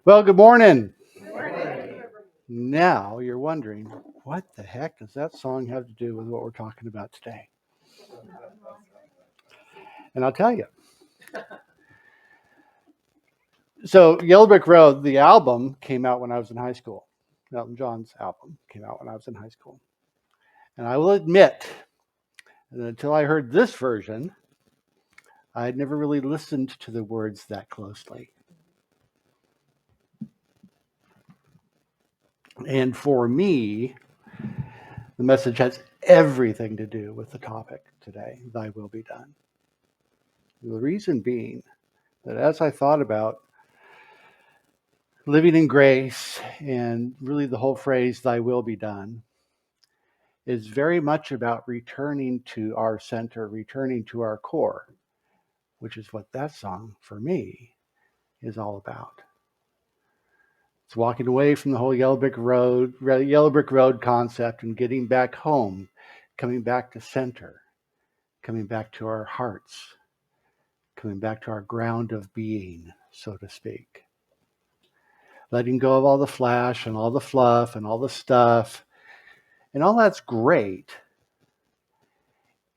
Well, good morning. Now you're wondering, what the heck does that song have to do with what we're talking about today? And I'll tell you. So, Yellow Brick Road, the album came out when I was in high school. Elton John's album came out when I was in high school. And I will admit that until I heard this version, I had never really listened to the words that closely. And for me, the message has everything to do with the topic today, Thy Will Be Done. The reason being that as I thought about living in grace and really the whole phrase, Thy will be done, is very much about returning to our center, returning to our core, which is what that song for me is all about. It's walking away from the whole Yellow Brick Road concept and getting back home, coming back to center, coming back to our hearts, coming back to our ground of being, so to speak. Letting go of all the flash and all the fluff and all the stuff. And all that's great.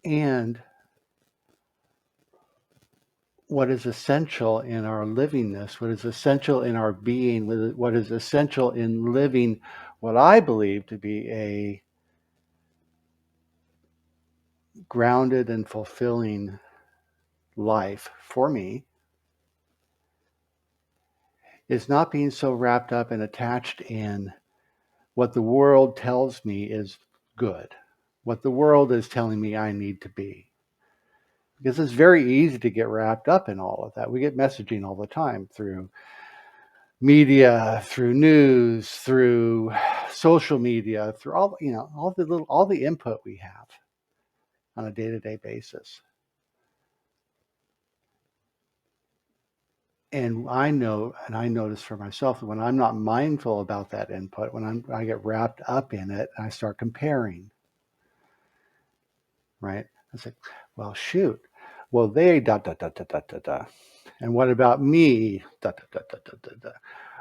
And what is essential in our livingness, what is essential in our being, what is essential in living what I believe to be a grounded and fulfilling life for me, is not being so wrapped up and attached in what the world tells me is good, what the world is telling me I need to be. Because it's very easy to get wrapped up in all of that. We get messaging all the time through media, through news, through social media, through all the input we have on a day-to-day basis. And I notice for myself that when I'm not mindful about that input, when I get wrapped up in it, I start comparing. Right? I say, well, shoot. Well, they da da da da da da da. And what about me? Da da da da da da da.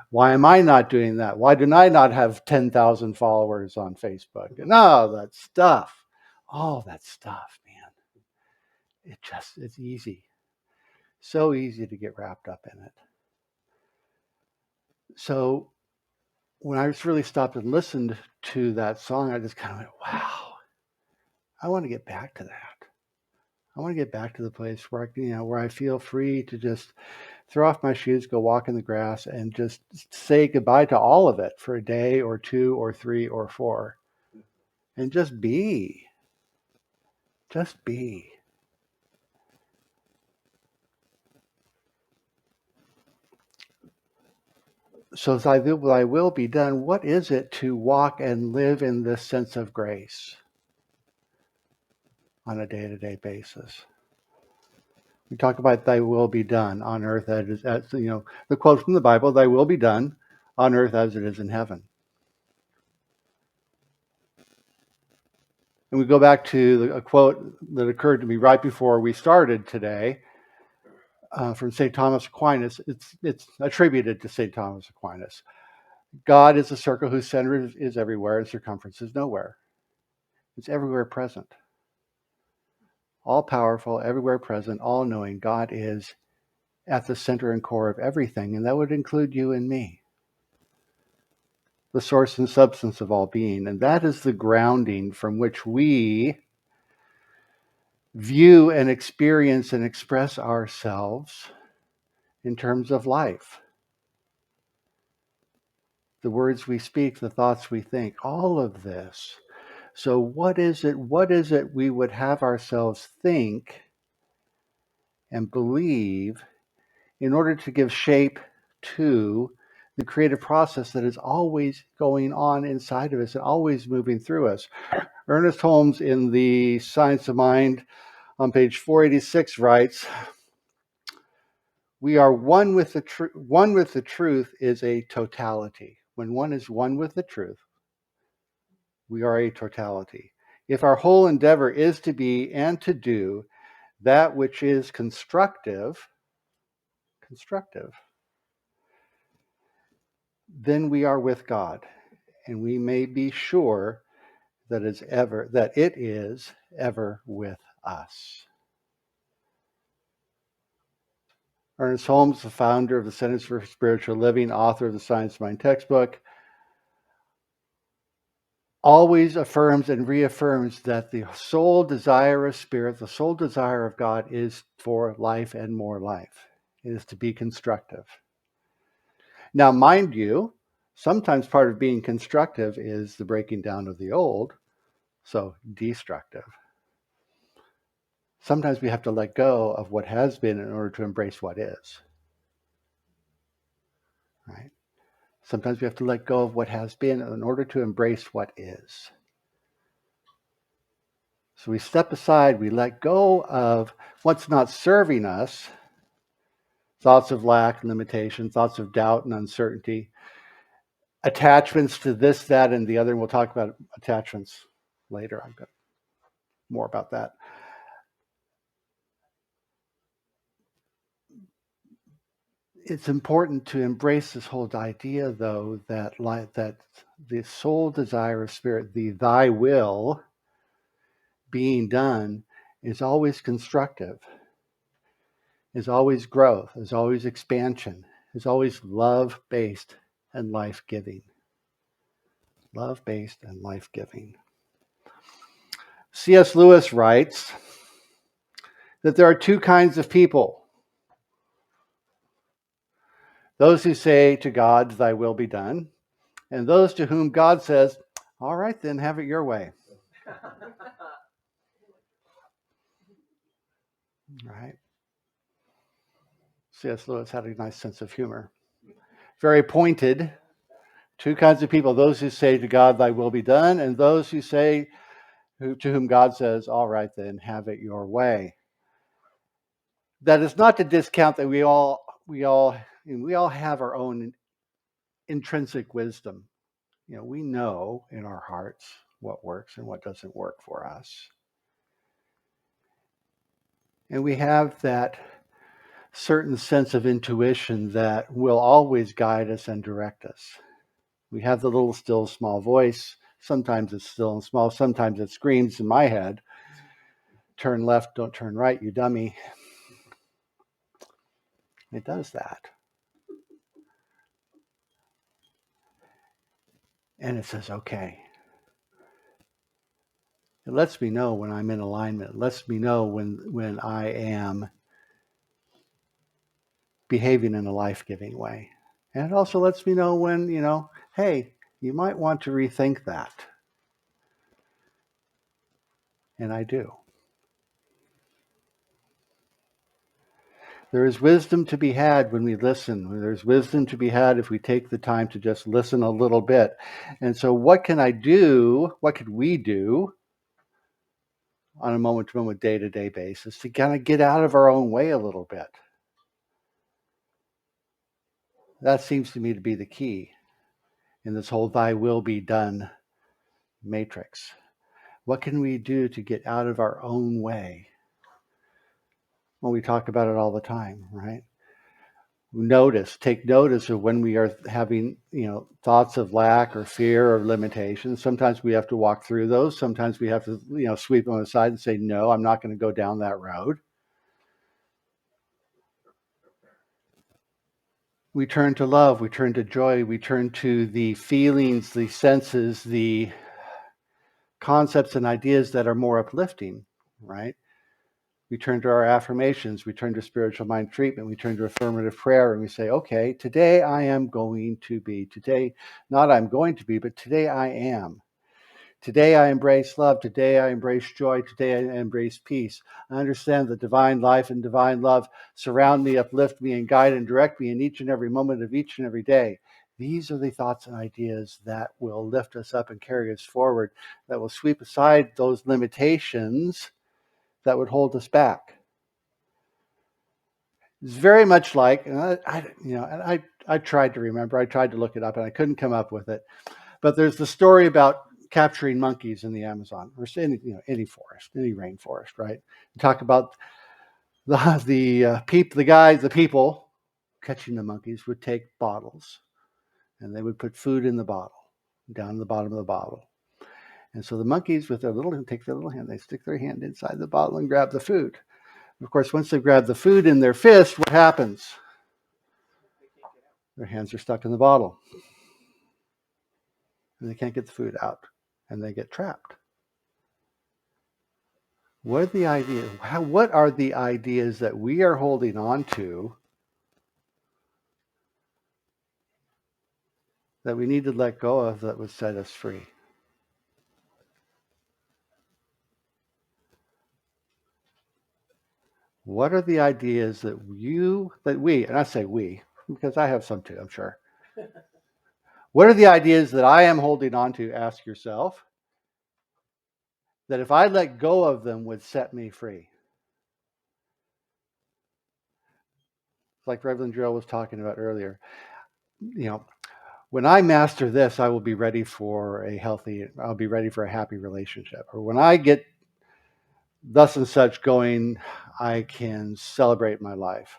Why am I not doing that? Why do I not have 10,000 followers on Facebook? And all that stuff. All that stuff, man. It's easy. So easy to get wrapped up in it. So when I just really stopped and listened to that song, I just kind of went, wow, I want to get back to that. I want to get back to the place where where I feel free to just throw off my shoes, go walk in the grass, and just say goodbye to all of it for a day or two or three or four, and just be. Just be. So thy will be done. What is it to walk and live in this sense of grace on a day-to-day basis? We talk about thy will be done on earth as the quote from the Bible, thy will be done on earth as it is in heaven. And we go back to a quote that occurred to me right before we started today from St. Thomas Aquinas. It's attributed to St. Thomas Aquinas. God is a circle whose center is everywhere and circumference is nowhere. It's everywhere present. All powerful, everywhere present, all knowing. God is at the center and core of everything, and that would include you and me. The source and substance of all being. And that is the grounding from which we view and experience and express ourselves in terms of life. The words we speak, the thoughts we think, all of this. So what is it we would have ourselves think and believe in order to give shape to the creative process that is always going on inside of us and always moving through us? Ernest Holmes in The Science of Mind on page 486 writes, we are one with the truth. One with the truth is a totality. When one is one with the truth, we are a totality. If our whole endeavor is to be and to do that which is constructive, then we are with God, and we may be sure that it is ever with us. Ernest Holmes, the founder of the Centers for Spiritual Living, author of the Science of Mind textbook, always affirms and reaffirms that the sole desire of spirit, the sole desire of God, is for life and more life. It is to be constructive. Now, mind you, sometimes part of being constructive is the breaking down of the old, so destructive. Sometimes we have to let go of what has been in order to embrace what is. Right? Sometimes we have to let go of what has been in order to embrace what is. So we step aside, we let go of what's not serving us, thoughts of lack, limitation, thoughts of doubt and uncertainty, attachments to this, that, and the other. And we'll talk about attachments later. I've got more about that. It's important to embrace this whole idea, though, that the sole desire of spirit, the thy will being done, is always constructive, is always growth, is always expansion, is always love-based and life-giving. Love-based and life-giving. C.S. Lewis writes that there are two kinds of people. Those who say to God, thy will be done, and those to whom God says, all right, then have it your way. Right? C.S. Lewis had a nice sense of humor. Very pointed. Two kinds of people, those who say to God, thy will be done, and those who say, to whom God says, all right, then have it your way. That is not to discount that we all have our own intrinsic wisdom. We know in our hearts what works and what doesn't work for us. And we have that certain sense of intuition that will always guide us and direct us. We have the little still small voice. Sometimes it's still and small. Sometimes it screams in my head, turn left, don't turn right, you dummy. It does that. And it says, okay. It lets me know when I'm in alignment. It lets me know when I am behaving in a life-giving way. And it also lets me know when, hey, you might want to rethink that. And I do. There is wisdom to be had when we listen. There's wisdom to be had if we take the time to just listen a little bit. And so what can I do? What could we do on a moment-to-moment, day-to-day basis to kind of get out of our own way a little bit? That seems to me to be the key in this whole thy will be done matrix. What can we do to get out of our own way? Well, we talk about it all the time, right? Take notice of when we are having, thoughts of lack or fear or limitation. Sometimes we have to walk through those. Sometimes we have to, sweep them aside and say, no, I'm not going to go down that road. We turn to love, we turn to joy, we turn to the feelings, the senses, the concepts and ideas that are more uplifting, right? We turn to our affirmations, we turn to spiritual mind treatment, we turn to affirmative prayer, and we say, okay, today I am going to be. Today, not I'm going to be, but today I am. Today I embrace love. Today I embrace joy. Today I embrace peace. I understand that divine life and divine love surround me, uplift me, and guide and direct me in each and every moment of each and every day. These are the thoughts and ideas that will lift us up and carry us forward, that will sweep aside those limitations that would hold us back. It's very much like, and I tried to remember, I tried to look it up, and I couldn't come up with it. But there's the story about capturing monkeys in the Amazon or any forest, any rainforest, right? You talk about the people catching the monkeys would take bottles And they would put food in the bottle, down in the bottom of the bottle. And so the monkeys with their little take their little hand, they stick their hand inside the bottle and grab the food. Of course, once they grab the food in their fist, what happens? Their hands are stuck in the bottle. And they can't get the food out. And they get trapped. What are the ideas? What are the ideas that we are holding on to that we need to let go of that would set us free? What are the ideas that we, and I say we, because I have some too, I'm sure. What are the ideas that I am holding on to, ask yourself, that if I let go of them would set me free? Like Reverend Joe was talking about earlier, when I master this, I will be ready for I'll be ready for a happy relationship. Or when I get thus and such going, I can celebrate my life.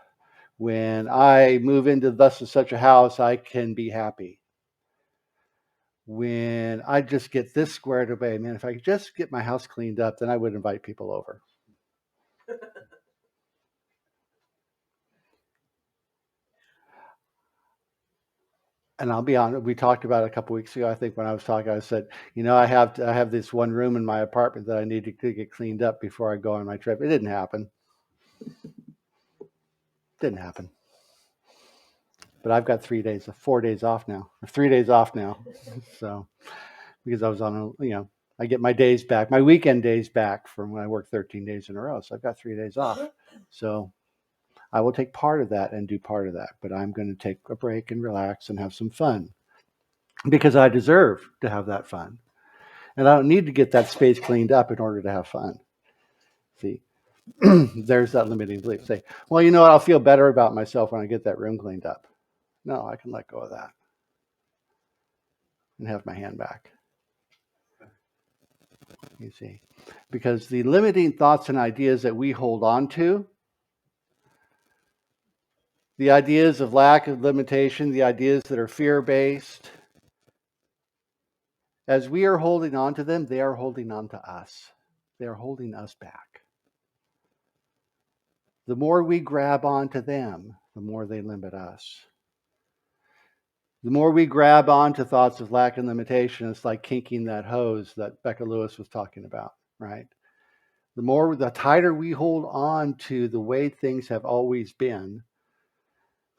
When I move into thus and such a house, I can be happy. When I just get this squared away, man, if I could just get my house cleaned up, then I would invite people over. And I'll be honest, we talked about it a couple weeks ago. I think when I was talking, I said, I have this one room in my apartment that I need to get cleaned up before I go on my trip. It didn't happen. Didn't happen. But I've got 4 days off now, or 3 days off now. So, because I was I get my days back, my weekend days back from when I work 13 days in a row. So I've got 3 days off. So I will take part of that and do part of that, but I'm going to take a break and relax and have some fun because I deserve to have that fun. And I don't need to get that space cleaned up in order to have fun. See, there's that limiting belief. Say, well, you know what? I'll feel better about myself when I get that room cleaned up. No, I can let go of that and have my hand back. You see, because the limiting thoughts and ideas that we hold on to, the ideas of lack of limitation, the ideas that are fear-based, as we are holding on to them, they are holding on to us. They are holding us back. The more we grab onto them, the more they limit us. The more we grab onto thoughts of lack and limitation, it's like kinking that hose that Becca Lewis was talking about, right? The tighter we hold on to the way things have always been,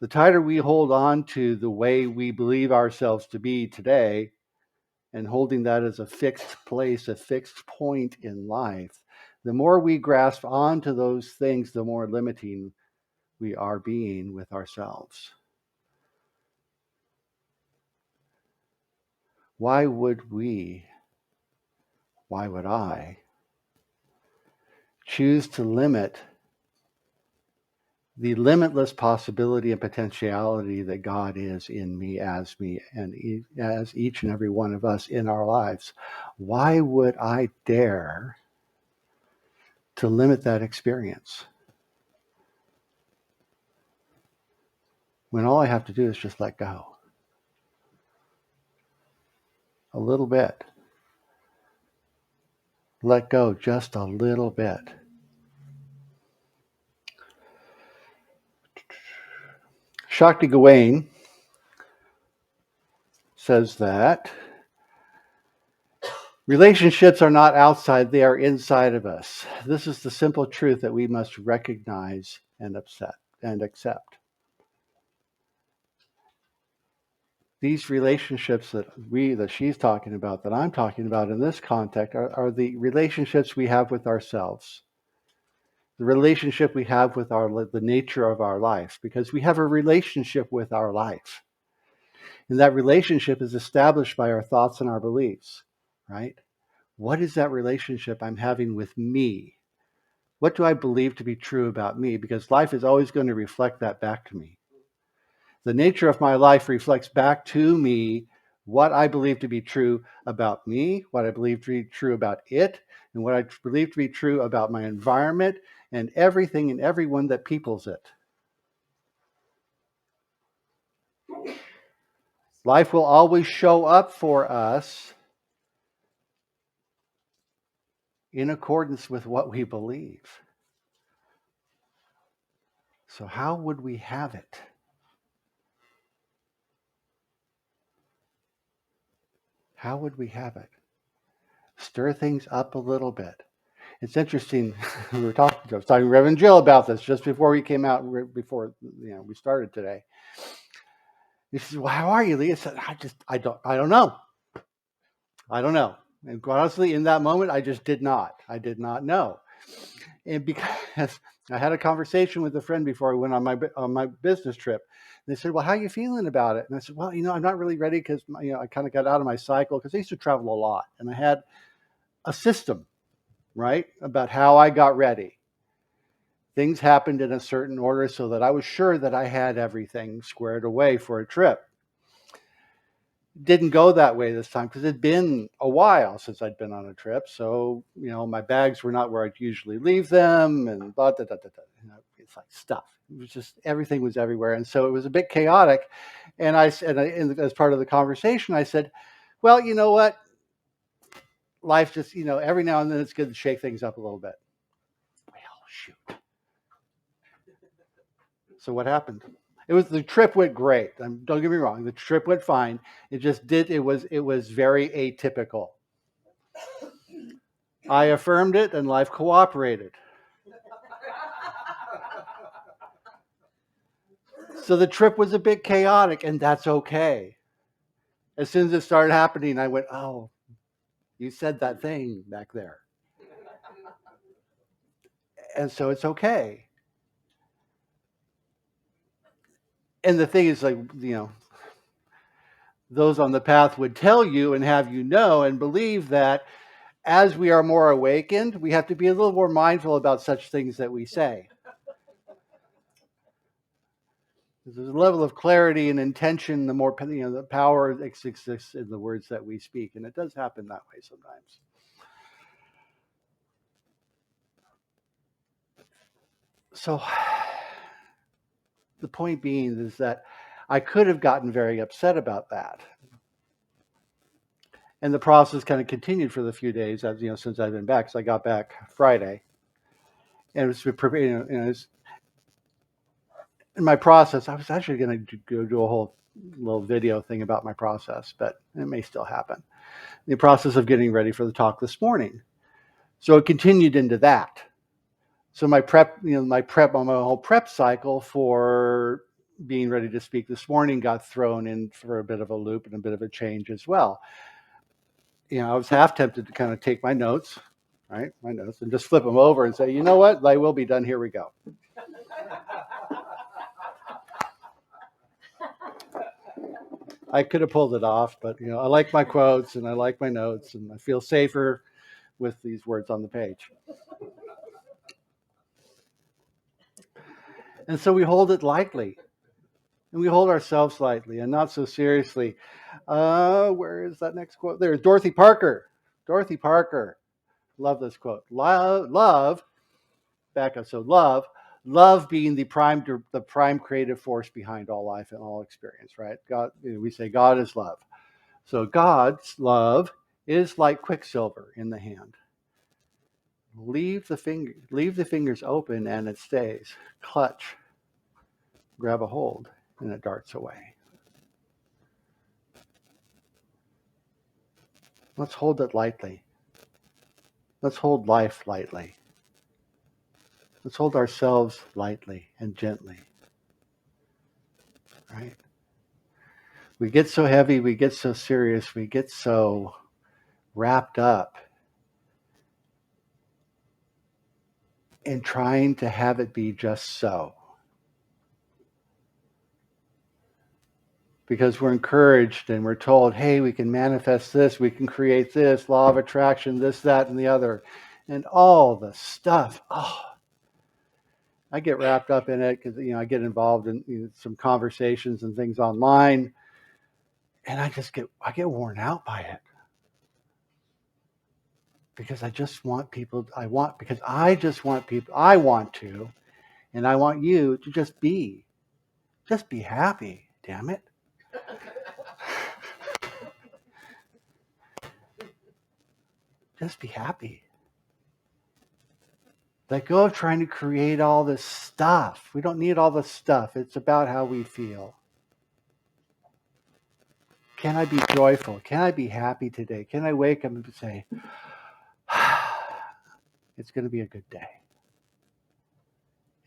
the tighter we hold on to the way we believe ourselves to be today, and holding that as a fixed place, a fixed point in life, the more we grasp onto those things, the more limiting we are being with ourselves. Why would I choose to limit the limitless possibility and potentiality that God is in me, and as each and every one of us in our lives? Why would I dare to limit that experience when all I have to do is just let go? A little bit. Let go just a little bit. Shakti Gawain says that relationships are not outside, they are inside of us. This is the simple truth that we must recognize and accept. These relationships that she's talking about, that I'm talking about in this context, are the relationships we have with ourselves. The relationship we have with the nature of our life, because we have a relationship with our life. And that relationship is established by our thoughts and our beliefs, right? What is that relationship I'm having with me? What do I believe to be true about me? Because life is always going to reflect that back to me. The nature of my life reflects back to me what I believe to be true about me, what I believe to be true about it, and what I believe to be true about my environment and everything and everyone that peoples it. Life will always show up for us in accordance with what we believe. So how would we have it? How would we have it? Stir things up a little bit. It's interesting. I was talking to Reverend Jill about this just before we came out, before we started today. He says, "Well, how are you, Lee?" I said, I don't know. I don't know. And quite honestly, in that moment, I just did not. I did not know. And because I had a conversation with a friend before I went on my business trip. And they said, "Well, how are you feeling about it?" And I said, "Well, I'm not really ready because I kind of got out of my cycle because I used to travel a lot, and I had a system, right, about how I got ready. Things happened in a certain order so that I was sure that I had everything squared away for a trip. Didn't go that way this time because it'd been a while since I'd been on a trip. So, my bags were not where I'd usually leave them and blah, da, da, da, da. It's like stuff. It was just, everything was everywhere. And so it was a bit chaotic. And as part of the conversation, I said, well, you know what? Life just, every now and then it's good to shake things up a little bit. Well, shoot. So what happened? The trip went great. Don't get me wrong. The trip went fine. It was very atypical. I affirmed it and life cooperated. So the trip was a bit chaotic, and that's okay. As soon as it started happening, I went, "Oh, you said that thing back there." And so it's okay. And the thing is, like, those on the path would tell you and have you know and believe that as we are more awakened, we have to be a little more mindful about such things that we say. There's a level of clarity and intention, the more, the power exists in the words that we speak. And it does happen that way sometimes. So the point being is that I could have gotten very upset about that. And the process kind of continued for the few days as since I've been back. So I got back Friday, and it was in my process. I was actually going to go do a whole little video thing about my process, but it may still happen. The process of getting ready for the talk this morning. So it continued into that. So my whole prep cycle for being ready to speak this morning got thrown in for a bit of a loop and a bit of a change as well. I was half tempted to kind of take my notes, right? My notes, and just flip them over and say, you know what? They will be done. Here we go. I could have pulled it off, but I like my quotes and I like my notes, and I feel safer with these words on the page. And so we hold it lightly, and we hold ourselves lightly and not so seriously. Where is that next quote? There's Dorothy Parker. Dorothy Parker. Love this quote. Love. Back up. So love being the prime creative force behind all life and all experience, right? God, we say God is love. So God's love is like quicksilver in the hand. Leave the fingers open and it stays. Clutch. Grab a hold and it darts away. Let's hold it lightly. Let's hold life lightly. Let's hold ourselves lightly and gently. Right? We get so heavy, we get so serious, we get so wrapped up in trying to have it be just so. Because we're encouraged and we're told, hey, we can manifest this, we can create this, law of attraction, this, that, and the other. And all the stuff. Oh, I get wrapped up in it because I get involved in some conversations and things online. And I get worn out by it. Because I just want people, I want to, and I want you to just be happy, damn it. Just be happy. Let go of trying to create all this stuff. We don't need all the stuff. It's about how we feel. Can I be joyful? Can I be happy today? Can I wake up and say, it's going to be a good day?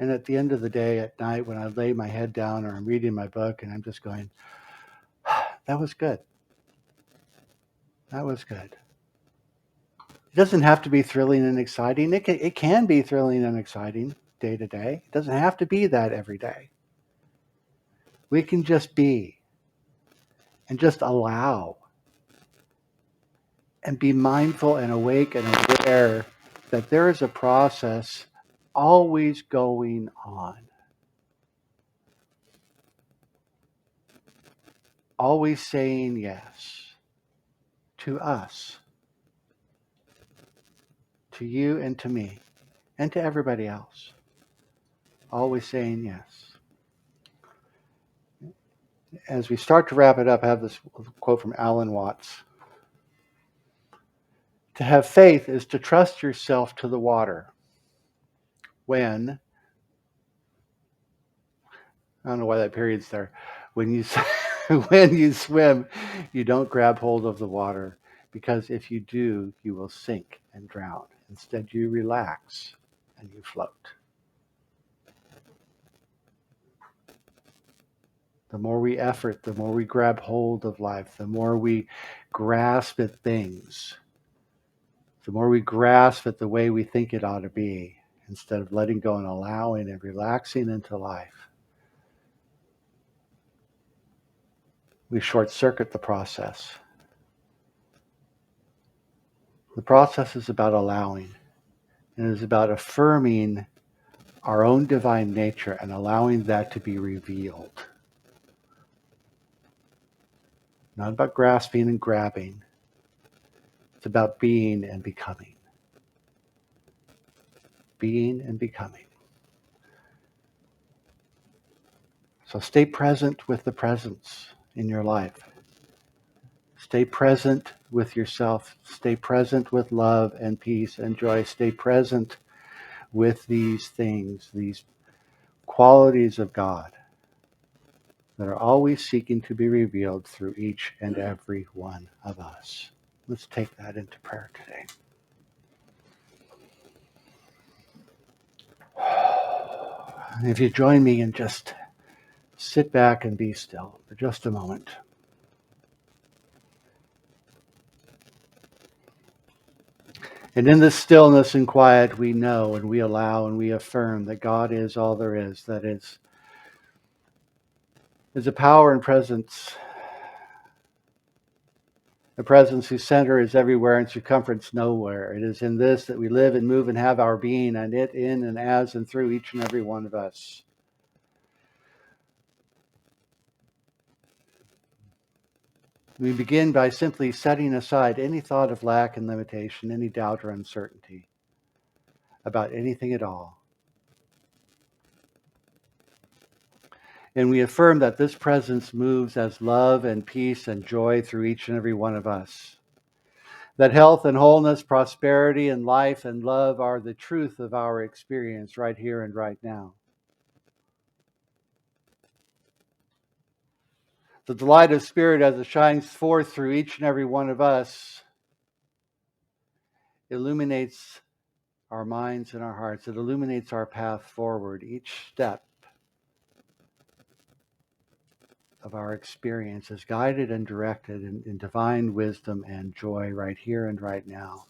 And at the end of the day, at night, when I lay my head down or I'm reading my book and I'm just going, that was good. That was good. It doesn't have to be thrilling and exciting. It can be thrilling and exciting day to day. It doesn't have to be that every day. We can just be and just allow and be mindful and awake and aware that there is a process always going on. Always saying yes to us, to you and to me, and to everybody else. Always saying yes. As we start to wrap it up, I have this quote from Alan Watts. To have faith is to trust yourself to the water when, I don't know why that period's there, when you when you swim, you don't grab hold of the water, because if you do, you will sink and drown. Instead, you relax and you float. The more we effort, the more we grab hold of life, the more we grasp at things, the more we grasp at the way we think it ought to be, instead of letting go and allowing and relaxing into life, we short circuit the process. The process is about allowing, and it is about affirming our own divine nature and allowing that to be revealed. Not about grasping and grabbing. It's about being and becoming. Being and becoming. So stay present with the presence in your life. Stay present with yourself. Stay present with love and peace and joy. Stay present with these things, these qualities of God that are always seeking to be revealed through each and every one of us. Let's take that into prayer today. If you join me and just sit back and be still for just a moment. And in this stillness and quiet, we know and we allow and we affirm that God is all there is, that is a power and presence, a presence whose center is everywhere and circumference nowhere. It is in this that we live and move and have our being, and it in and as and through each and every one of us. We begin by simply setting aside any thought of lack and limitation, any doubt or uncertainty about anything at all. And we affirm that this presence moves as love and peace and joy through each and every one of us. That health and wholeness, prosperity and life and love are the truth of our experience right here and right now. The delight of Spirit as it shines forth through each and every one of us illuminates our minds and our hearts. It illuminates our path forward, each step of our experience is guided and directed in divine wisdom and joy right here and right now.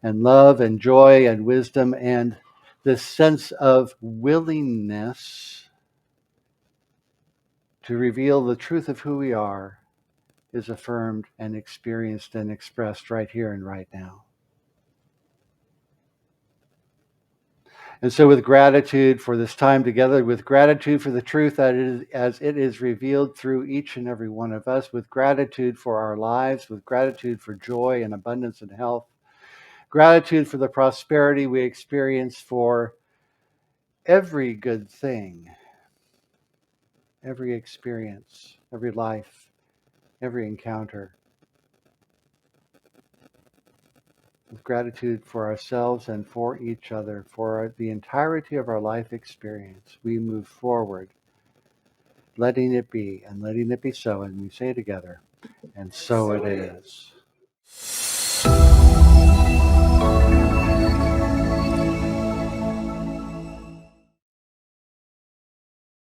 And love and joy and wisdom and this sense of willingness to reveal the truth of who we are is affirmed and experienced and expressed right here and right now. And so with gratitude for this time together, with gratitude for the truth that is as it is revealed through each and every one of us, with gratitude for our lives, with gratitude for joy and abundance and health, gratitude for the prosperity we experience, for every good thing, every experience, every life, every encounter. with gratitude for ourselves and for each other, for the entirety of our life experience, we move forward, letting it be and letting it be so. And we say together, and so it is.